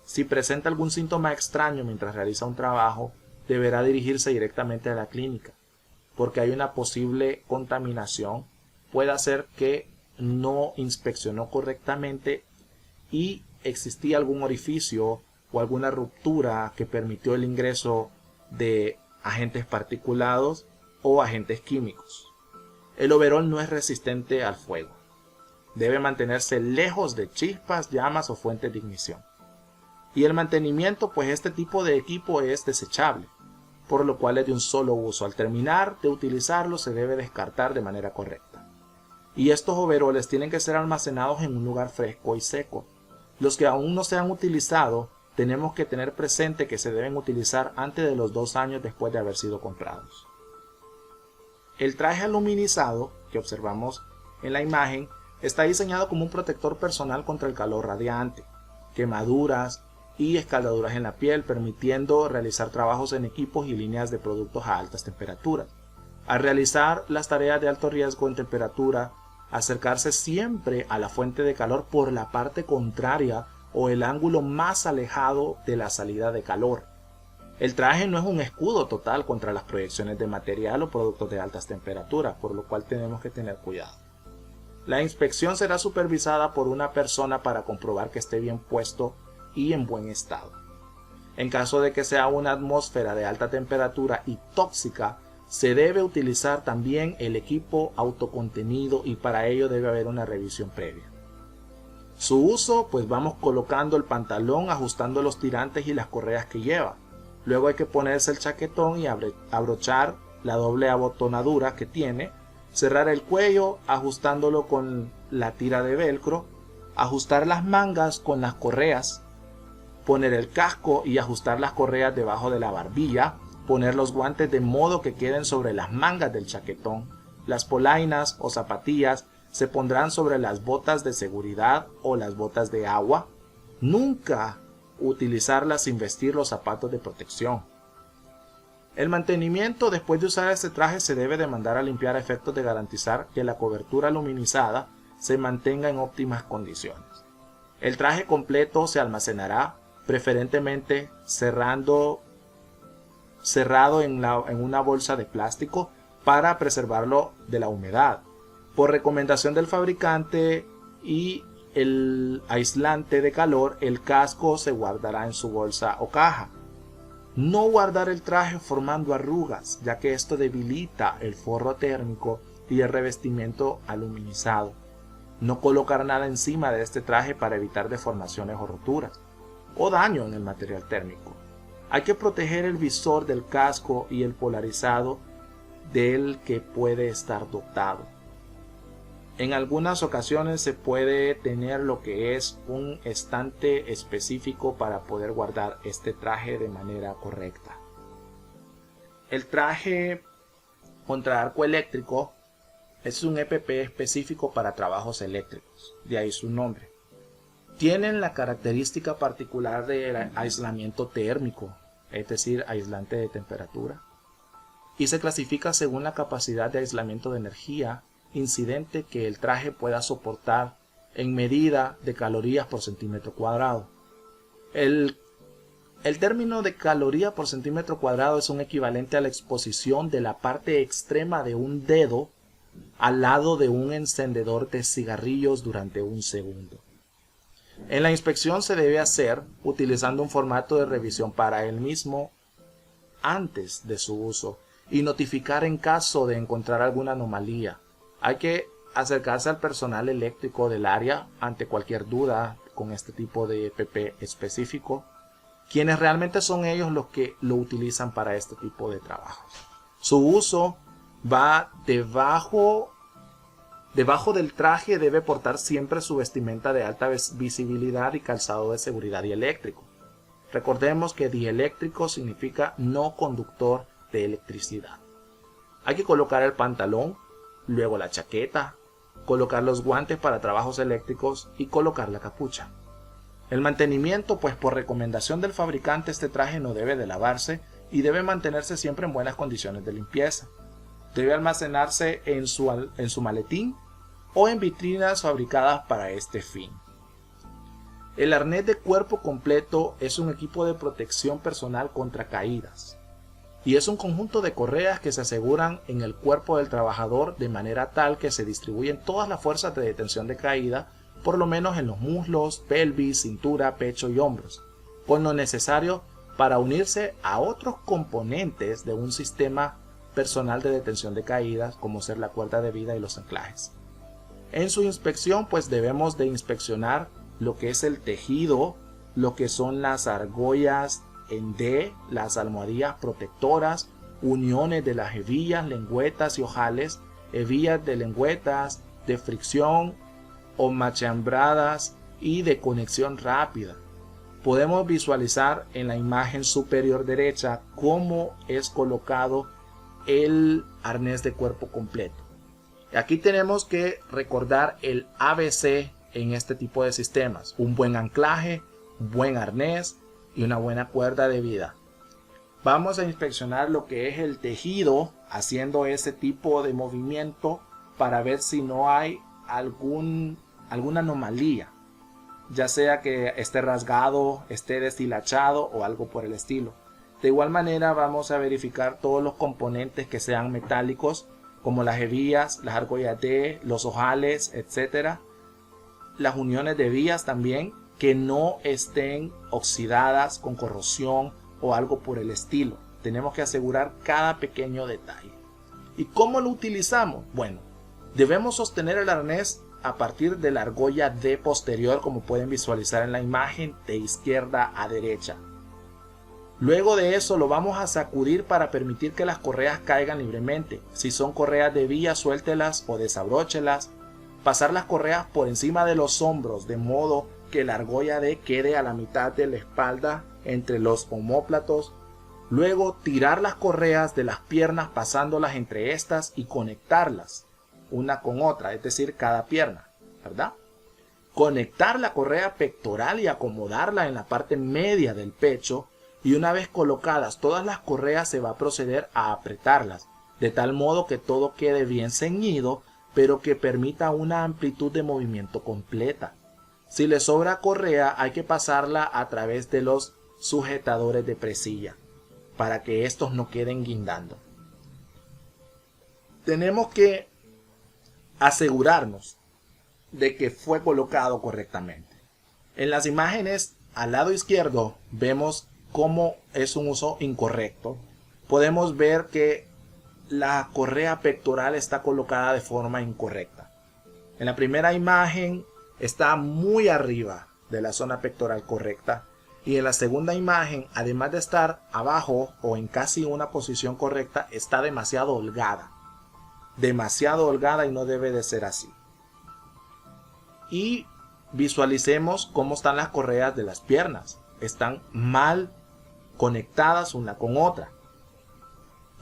Si presenta algún síntoma extraño mientras realiza un trabajo, deberá dirigirse directamente a la clínica, porque hay una posible contaminación. Puede ser que no inspeccionó correctamente y existía algún orificio o alguna ruptura que permitió el ingreso de agentes particulados o agentes químicos. El overol no es resistente al fuego. Debe mantenerse lejos de chispas, llamas o fuentes de ignición. Y el mantenimiento, pues este tipo de equipo es desechable, por lo cual es de un solo uso. Al terminar de utilizarlo se debe descartar de manera correcta. Y estos overoles tienen que ser almacenados en un lugar fresco y seco. Los que aún no se han utilizado, tenemos que tener presente que se deben utilizar antes de los 2 años después de haber sido comprados. El traje aluminizado, que observamos en la imagen, está diseñado como un protector personal contra el calor radiante, quemaduras y escaldaduras en la piel, permitiendo realizar trabajos en equipos y líneas de productos a altas temperaturas. Al realizar las tareas de alto riesgo en temperatura, acercarse siempre a la fuente de calor por la parte contraria o el ángulo más alejado de la salida de calor. El traje no es un escudo total contra las proyecciones de material o productos de altas temperaturas, por lo cual tenemos que tener cuidado. La inspección será supervisada por una persona para comprobar que esté bien puesto y en buen estado. En caso de que sea una atmósfera de alta temperatura y tóxica, se debe utilizar también el equipo autocontenido y para ello debe haber una revisión previa. Su uso, pues vamos colocando el pantalón, ajustando los tirantes y las correas que lleva. Luego hay que ponerse el chaquetón y abrochar la doble abotonadura que tiene, cerrar el cuello ajustándolo con la tira de velcro, ajustar las mangas con las correas, poner el casco y ajustar las correas debajo de la barbilla, poner los guantes de modo que queden sobre las mangas del chaquetón. Las polainas o zapatillas se pondrán sobre las botas de seguridad o las botas de agua. Nunca utilizarlas sin vestir los zapatos de protección. El mantenimiento después de usar este traje se debe de mandar a limpiar a efectos de garantizar que la cobertura luminizada se mantenga en óptimas condiciones. El traje completo se almacenará preferentemente cerrado en una bolsa de plástico para preservarlo de la humedad. Por recomendación del fabricante y el aislante de calor, el casco se guardará en su bolsa o caja. No guardar el traje formando arrugas, ya que esto debilita el forro térmico y el revestimiento aluminizado. No colocar nada encima de este traje para evitar deformaciones o roturas o daño en el material térmico. Hay que proteger el visor del casco y el polarizado del que puede estar dotado. En algunas ocasiones se puede tener lo que es un estante específico para poder guardar este traje de manera correcta. El traje contra arco eléctrico es un EPP específico para trabajos eléctricos, de ahí su nombre. Tienen la característica particular de aislamiento térmico, es decir, aislante de temperatura, y se clasifica según la capacidad de aislamiento de energía incidente que el traje pueda soportar en medida de calorías por centímetro cuadrado. El término de caloría por centímetro cuadrado es un equivalente a la exposición de la parte extrema de un dedo al lado de un encendedor de cigarrillos durante un segundo. En la inspección se debe hacer utilizando un formato de revisión para el mismo antes de su uso y notificar en caso de encontrar alguna anomalía. Hay que acercarse al personal eléctrico del área ante cualquier duda con este tipo de EPP específico, quienes realmente son ellos los que lo utilizan para este tipo de trabajos. Su uso va debajo del traje, debe portar siempre su vestimenta de alta visibilidad y calzado de seguridad dieléctrico. Recordemos que dieléctrico significa no conductor de electricidad. Hay que colocar el pantalón, luego la chaqueta, colocar los guantes para trabajos eléctricos y colocar la capucha. El mantenimiento, pues por recomendación del fabricante este traje no debe de lavarse y debe mantenerse siempre en buenas condiciones de limpieza. Debe almacenarse en su maletín o en vitrinas fabricadas para este fin. El arnés de cuerpo completo es un equipo de protección personal contra caídas y es un conjunto de correas que se aseguran en el cuerpo del trabajador de manera tal que se distribuyen todas las fuerzas de detención de caída, por lo menos en los muslos, pelvis, cintura, pecho y hombros, con lo necesario para unirse a otros componentes de un sistema personal de detención de caídas, como ser la cuerda de vida y los anclajes. En su inspección, pues debemos de inspeccionar lo que es el tejido, lo que son las argollas en D, las almohadillas protectoras, uniones de las hebillas, lengüetas y ojales, hebillas de lengüetas, de fricción o machambradas y de conexión rápida. Podemos visualizar en la imagen superior derecha cómo es colocado el arnés de cuerpo completo. Aquí tenemos que recordar el ABC en este tipo de sistemas: un buen anclaje, un buen arnés y una buena cuerda de vida. Vamos a inspeccionar lo que es el tejido haciendo ese tipo de movimiento para ver si no hay alguna anomalía, ya sea que esté rasgado, esté deshilachado o algo por el estilo. De igual manera vamos a verificar todos los componentes que sean metálicos, como las hebillas, las argollas D, los ojales, etcétera. Las uniones de vías también, que no estén oxidadas con corrosión o algo por el estilo. Tenemos que asegurar cada pequeño detalle. ¿Y cómo lo utilizamos? Bueno, debemos sostener el arnés a partir de la argolla D posterior, como pueden visualizar en la imagen, de izquierda a derecha. Luego de eso lo vamos a sacudir para permitir que las correas caigan libremente. Si son correas de vía, suéltelas o desabróchelas. Pasar las correas por encima de los hombros, de modo que la argolla D quede a la mitad de la espalda entre los omóplatos. Luego tirar las correas de las piernas pasándolas entre estas y conectarlas una con otra, es decir, cada pierna, ¿verdad? Conectar la correa pectoral y acomodarla en la parte media del pecho, y una vez colocadas todas las correas se va a proceder a apretarlas, de tal modo que todo quede bien ceñido, pero que permita una amplitud de movimiento completa. Si le sobra correa, hay que pasarla a través de los sujetadores de presilla, para que estos no queden guindando. Tenemos que asegurarnos de que fue colocado correctamente. En las imágenes al lado izquierdo vemos cómo es un uso incorrecto. Podemos ver que la correa pectoral está colocada de forma incorrecta. En la primera imagen está muy arriba de la zona pectoral correcta, y en la segunda imagen, además de estar abajo o en casi una posición correcta, está demasiado holgada y no debe de ser así. Y visualicemos cómo están las correas de las piernas. Están mal conectadas una con otra.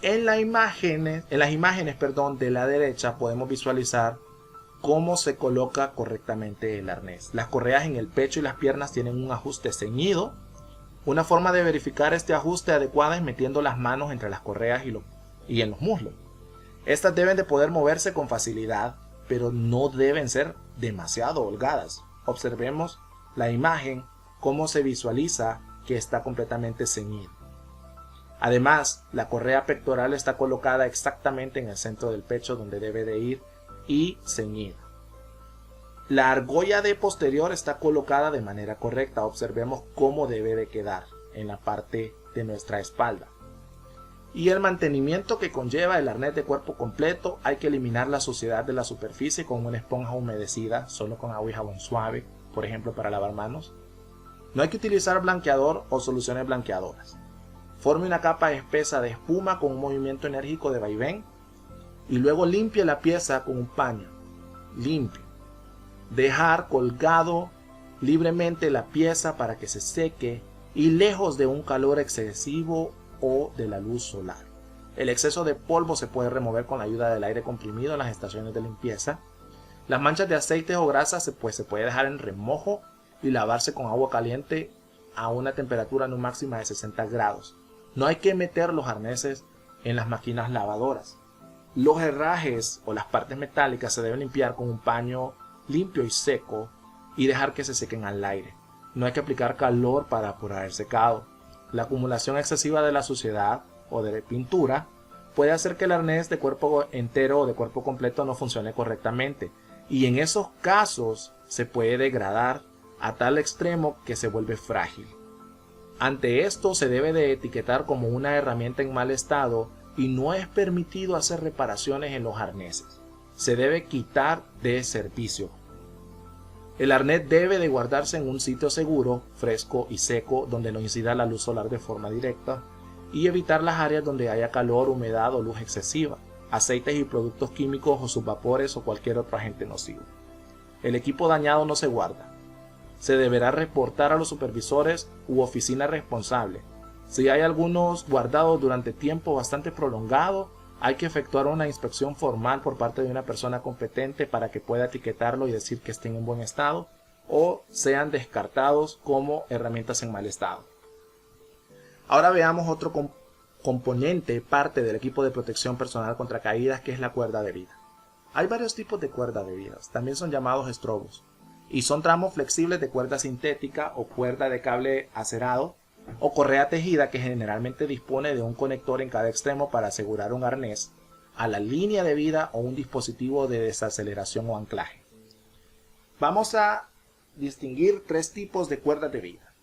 En las imágenes de la derecha podemos visualizar cómo se coloca correctamente el arnés. Las correas en el pecho y las piernas tienen un ajuste ceñido. Una forma de verificar este ajuste adecuado es metiendo las manos entre las correas y en los muslos. Estas deben de poder moverse con facilidad, pero no deben ser demasiado holgadas. Observemos la imagen, cómo se visualiza que está completamente ceñida. Además, la correa pectoral está colocada exactamente en el centro del pecho, donde debe de ir, y ceñida. La argolla D posterior está colocada de manera correcta. Observemos cómo debe de quedar en la parte de nuestra espalda. Y el mantenimiento que conlleva el arnés de cuerpo completo: hay que eliminar la suciedad de la superficie con una esponja humedecida, solo con agua y jabón suave, por ejemplo para lavar manos. No hay que utilizar blanqueador o soluciones blanqueadoras. Forme una capa espesa de espuma con un movimiento enérgico de vaivén, y luego limpie la pieza con un paño limpio. Dejar colgado libremente la pieza para que se seque y lejos de un calor excesivo o de la luz solar. El exceso de polvo se puede remover con la ayuda del aire comprimido en las estaciones de limpieza. Las manchas de aceite o grasa se puede dejar en remojo y lavarse con agua caliente a una temperatura no máxima de 60 grados. No hay que meter los arneses en las máquinas lavadoras. Los herrajes o las partes metálicas se deben limpiar con un paño limpio y seco y dejar que se sequen al aire. No hay que aplicar calor para apurar el secado. La acumulación excesiva de la suciedad o de pintura puede hacer que el arnés de cuerpo entero o de cuerpo completo no funcione correctamente, y en esos casos se puede degradar a tal extremo que se vuelve frágil. Ante esto se debe de etiquetar como una herramienta en mal estado y no es permitido hacer reparaciones en los arneses. Se debe quitar de servicio. El arnés debe de guardarse en un sitio seguro, fresco y seco, donde no incida la luz solar de forma directa, y evitar las áreas donde haya calor, humedad o luz excesiva, aceites y productos químicos o sus vapores o cualquier otro agente nocivo. El equipo dañado no se guarda. Se deberá reportar a los supervisores u oficina responsable. Si hay algunos guardados durante tiempo bastante prolongado, hay que efectuar una inspección formal por parte de una persona competente para que pueda etiquetarlo y decir que estén en buen estado o sean descartados como herramientas en mal estado. Ahora veamos otro componente, parte del equipo de protección personal contra caídas, que es la cuerda de vida. Hay varios tipos de cuerda de vida, también son llamados estrobos, y son tramos flexibles de cuerda sintética o cuerda de cable acerado o correa tejida que generalmente dispone de un conector en cada extremo para asegurar un arnés a la línea de vida o un dispositivo de desaceleración o anclaje. Vamos a distinguir tres tipos de cuerdas de vida.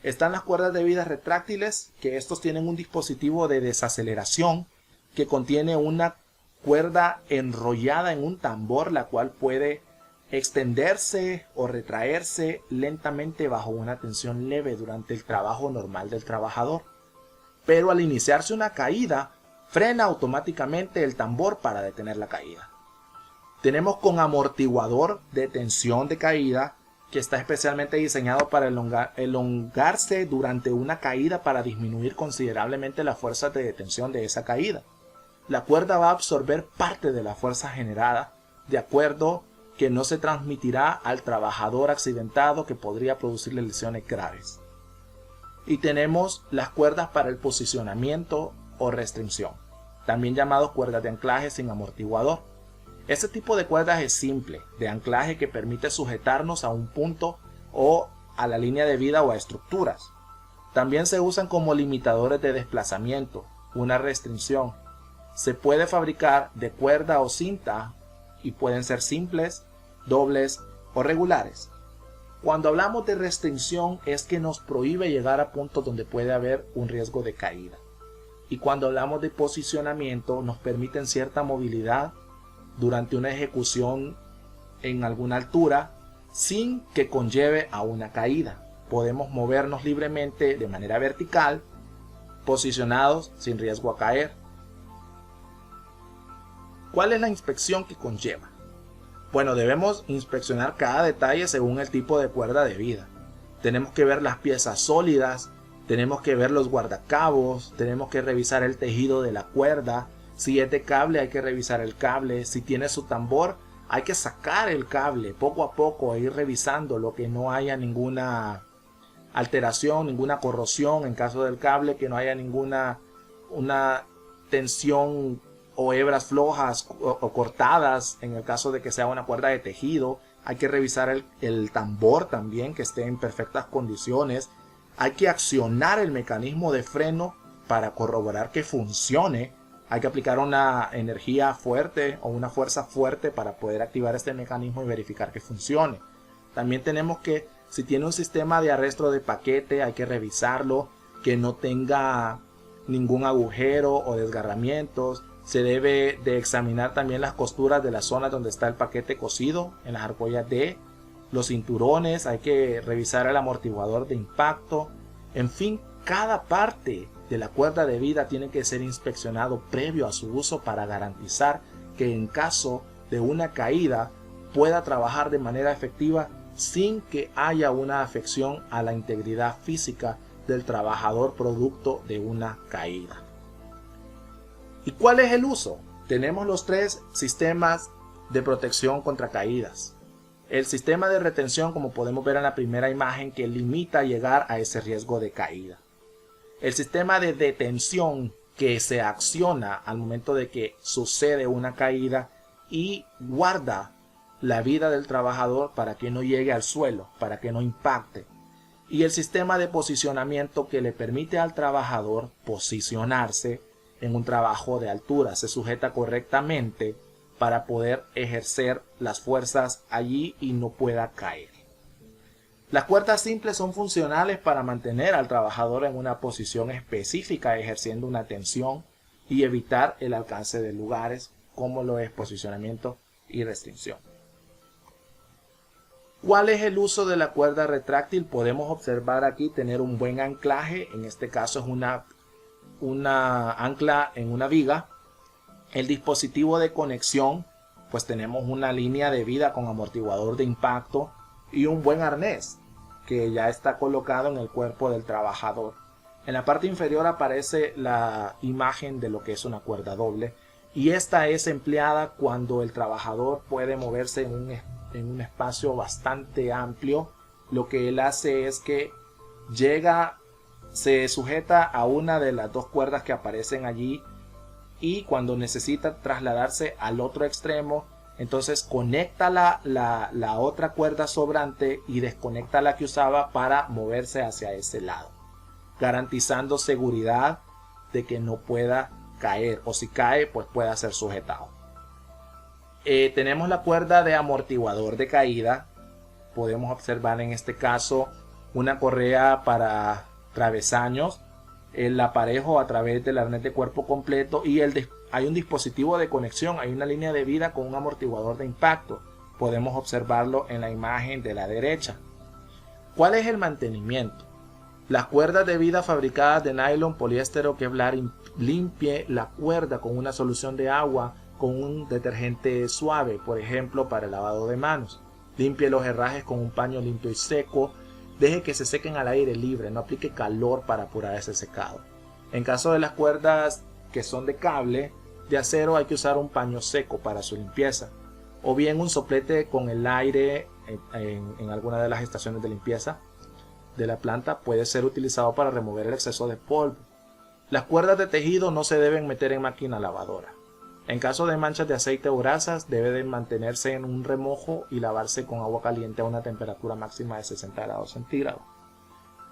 Están las cuerdas de vida retráctiles, que estos tienen un dispositivo de desaceleración que contiene una cuerda enrollada en un tambor, la cual puede extenderse o retraerse lentamente bajo una tensión leve durante el trabajo normal del trabajador. Pero al iniciarse una caída, frena automáticamente el tambor para detener la caída. Tenemos con amortiguador de tensión de caída, que está especialmente diseñado para elongarse durante una caída para disminuir considerablemente la fuerza de detención de esa caída. La cuerda va a absorber parte de la fuerza generada, de acuerdo que no se transmitirá al trabajador accidentado, que podría producirle lesiones graves. Y tenemos las cuerdas para el posicionamiento o restricción, también llamados cuerdas de anclaje sin amortiguador. Este tipo de cuerdas es simple, de anclaje, que permite sujetarnos a un punto o a la línea de vida o a estructuras. También se usan como limitadores de desplazamiento, una restricción. Se puede fabricar de cuerda o cinta y pueden ser simples, dobles o regulares. Cuando hablamos de restricción es que nos prohíbe llegar a puntos donde puede haber un riesgo de caída. Y cuando hablamos de posicionamiento nos permiten cierta movilidad durante una ejecución en alguna altura sin que conlleve a una caída. Podemos movernos libremente de manera vertical, posicionados sin riesgo a caer. ¿Cuál es la inspección que conlleva? Bueno, debemos inspeccionar cada detalle según el tipo de cuerda de vida. Tenemos que ver las piezas sólidas, tenemos que ver los guardacabos, tenemos que revisar el tejido de la cuerda. Si es de cable hay que revisar el cable, si tiene su tambor hay que sacar el cable poco a poco e ir revisando lo que no haya ninguna alteración, ninguna corrosión en caso del cable, que no haya ninguna tensión o hebras flojas o cortadas en el caso de que sea una cuerda de tejido. Hay que revisar el tambor también, que esté en perfectas condiciones. Hay que accionar el mecanismo de freno para corroborar que funcione. Hay que aplicar una energía fuerte o una fuerza fuerte para poder activar este mecanismo y verificar que funcione. También tenemos que, si tiene un sistema de arrastre de paquete, hay que revisarlo, que no tenga ningún agujero o desgarramientos. Se debe de examinar también las costuras de las zonas donde está el paquete cosido, en las argollas de los cinturones. Hay que revisar el amortiguador de impacto. En fin, cada parte de la cuerda de vida tiene que ser inspeccionado previo a su uso para garantizar que en caso de una caída pueda trabajar de manera efectiva sin que haya una afección a la integridad física del trabajador producto de una caída. ¿Y cuál es el uso? Tenemos los tres sistemas de protección contra caídas. El sistema de retención, como podemos ver en la primera imagen, que limita llegar a ese riesgo de caída. El sistema de detención, que se acciona al momento de que sucede una caída y guarda la vida del trabajador para que no llegue al suelo, para que no impacte. Y el sistema de posicionamiento, que le permite al trabajador posicionarse en un trabajo de altura, se sujeta correctamente para poder ejercer las fuerzas allí y no pueda caer. Las cuerdas simples son funcionales para mantener al trabajador en una posición específica, ejerciendo una tensión y evitar el alcance de lugares, como lo es posicionamiento y restricción. ¿Cuál es el uso de la cuerda retráctil? Podemos observar aquí tener un buen anclaje. En este caso es una ancla en una viga. El dispositivo de conexión, pues tenemos una línea de vida con amortiguador de impacto y un buen arnés que ya está colocado en el cuerpo del trabajador. En la parte inferior aparece la imagen de lo que es una cuerda doble, y esta es empleada cuando el trabajador puede moverse en un espacio bastante amplio. Lo que él hace es que llega se sujeta a una de las dos cuerdas que aparecen allí y cuando necesita trasladarse al otro extremo, entonces conecta la otra cuerda sobrante y desconecta la que usaba para moverse hacia ese lado, garantizando seguridad de que no pueda caer, o si cae pues pueda ser sujetado. Tenemos la cuerda de amortiguador de caída. Podemos observar en este caso una correa para travesaños, el aparejo a través del arnés de cuerpo completo y hay un dispositivo de conexión, hay una línea de vida con un amortiguador de impacto. Podemos observarlo en la imagen de la derecha. ¿Cuál es el mantenimiento? Las cuerdas de vida fabricadas de nylon, poliéster o Kevlar, limpie la cuerda con una solución de agua con un detergente suave, por ejemplo para el lavado de manos. Limpie los herrajes con un paño limpio y seco. Deje que se sequen al aire libre, no aplique calor para apurar ese secado. En caso de las cuerdas que son de cable de acero, hay que usar un paño seco para su limpieza, o bien un soplete con el aire en alguna de las estaciones de limpieza de la planta puede ser utilizado para remover el exceso de polvo. Las cuerdas de tejido no se deben meter en máquina lavadora. En caso de manchas de aceite o grasas, debe de mantenerse en un remojo y lavarse con agua caliente a una temperatura máxima de 60 grados centígrados.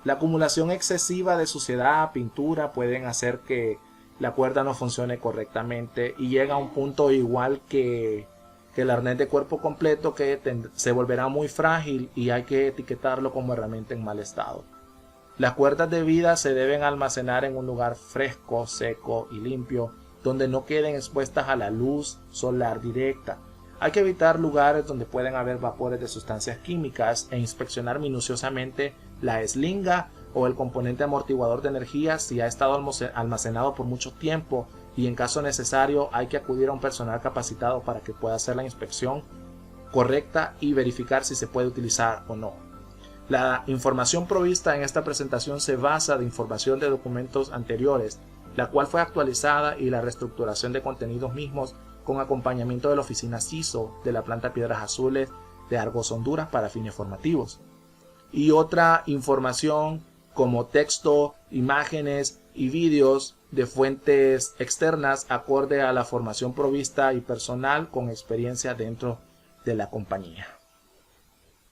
La acumulación excesiva de suciedad, pintura, pueden hacer que la cuerda no funcione correctamente y llega a un punto igual que el arnés de cuerpo completo, que se volverá muy frágil y hay que etiquetarlo como herramienta en mal estado. Las cuerdas de vida se deben almacenar en un lugar fresco, seco y limpio, donde no queden expuestas a la luz solar directa. Hay que evitar lugares donde pueden haber vapores de sustancias químicas e inspeccionar minuciosamente la eslinga o el componente amortiguador de energía si ha estado almacenado por mucho tiempo, y en caso necesario hay que acudir a un personal capacitado para que pueda hacer la inspección correcta y verificar si se puede utilizar o no. La información provista en esta presentación se basa de información de documentos anteriores, la cual fue actualizada, y la reestructuración de contenidos mismos con acompañamiento de la oficina CISO de la planta Piedras Azules de Argos, Honduras, para fines formativos. Y otra información como texto, imágenes y vídeos de fuentes externas acorde a la formación provista y personal con experiencia dentro de la compañía.